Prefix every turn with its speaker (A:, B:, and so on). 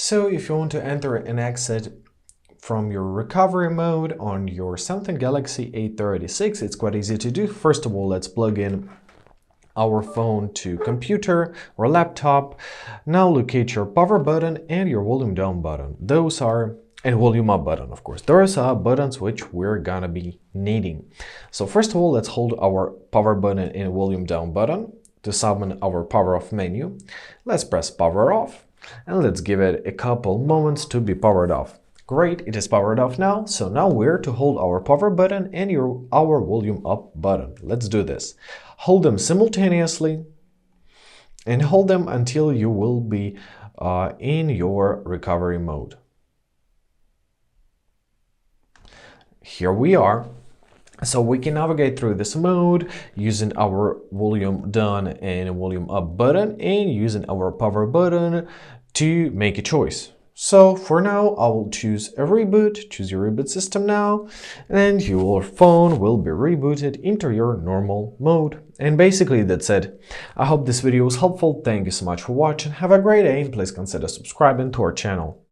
A: So if you want to enter and exit from your recovery mode on your Samsung Galaxy A36, it's quite easy to do. First of all, let's plug in our phone to computer or laptop. Now locate your power button and your volume down button. And volume up button, of course. Those are buttons which we're gonna be needing. So first of all, let's hold our power button and volume down button to summon our power off menu. Let's press power off and let's give it a couple moments to be powered off. Great, it is powered off now. So now we're to hold our power button and our volume up button. Let's do this. Hold them simultaneously and hold them until you will be in your recovery mode. Here we are. So we can navigate through this mode using our volume down and volume up button and using our power button to make a choice. So for now, I will choose a reboot. Choose your reboot system now, and your phone will be rebooted into your normal mode. And basically that's it. I hope this video was helpful. Thank you so much for watching. Have a great day and please consider subscribing to our channel.